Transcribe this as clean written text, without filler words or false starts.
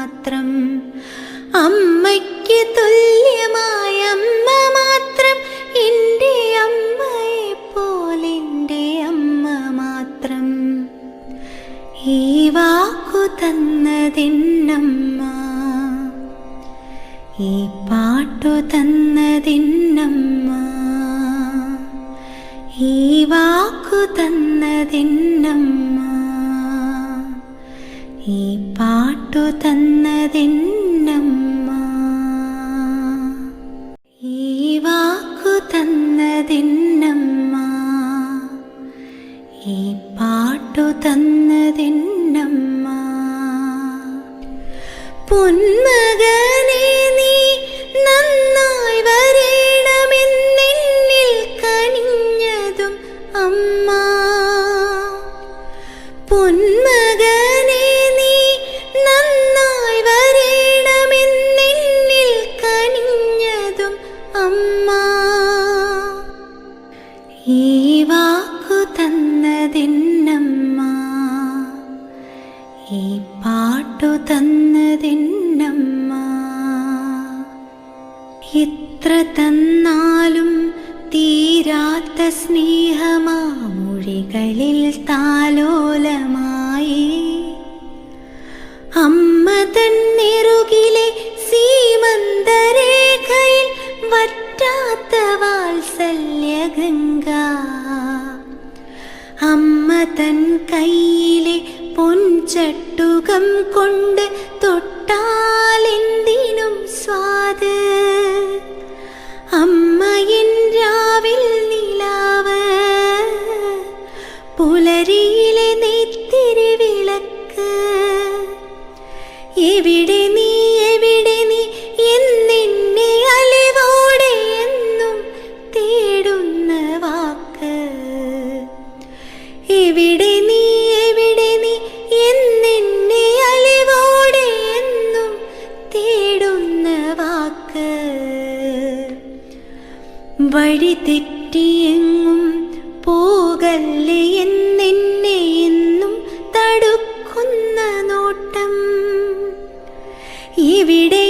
മാത്രം, അമ്മയ്ക്ക് തുല്യമായ അമ്മ മാത്രം, എൻ്റെ അമ്മയെ പോലെൻ്റെ അമ്മ മാത്രം. ഈ വാക്കു തന്നതിന്നമ്മ, ഈ പാട്ടു തന്നതിന്നമ്മ, ഈ വാക്കു തന്നതിന്നമ്മ, ഈ പാട്ടു തന്നതിന്നമ്മ, ഈ വാക്കു തന്നതിന്നമ്മ, ഈ പാട്ടു തന്നതിന്നമ്മ. പൊന്മകനേ നീ നന്നായി വരണമെന്നെന്നിൽ കനിഞ്ഞതും അമ്മ. പൊന്മകനേ നീ നന്നായി വരണമെന്നെന്നിൽ കനിഞ്ഞതും അമ്മ. ഈ വാക്കു തന്നതിന്നമ്മ, ഈ പാട്ടു തന്നതിന്നമ്മ. എത്ര തന്നാലും തീരാത്ത സ്നേഹമാമൊഴികളിൽ താലോലമായി, അമ്മ തൻ നെറുകിലെ സീമന്തരേഖയിൽ വറ്റാത്ത വാത്സല്യഗംഗ, അമ്മ തൻ കയ്യിലെ പൊൻചട്ടുകം കൊണ്ട് തൊട്ടാലെന്തിനും സ്വാദ്, അമ്മയിൻ രാവിൽ നിലാവ്, പുലരിയിലെ നെയ്ത്തിരി വിളക്ക്. എവിടെ നീ എവിടെ നീ എന്നെന്നെ അലിവോടെ എന്നും തേടുന്ന വാക്ക്, എവിടെ നീ എവിടെ നീ എന്നെന്നെ അലിവോടെ എന്നും തേടുന്ന വാക്ക്. വഴി തെറ്റിയെങ്ങും പോകല്ലേ എന്നെന്നെ എന്നും തടുക്കുന്ന നോട്ടം, ഇവിടെ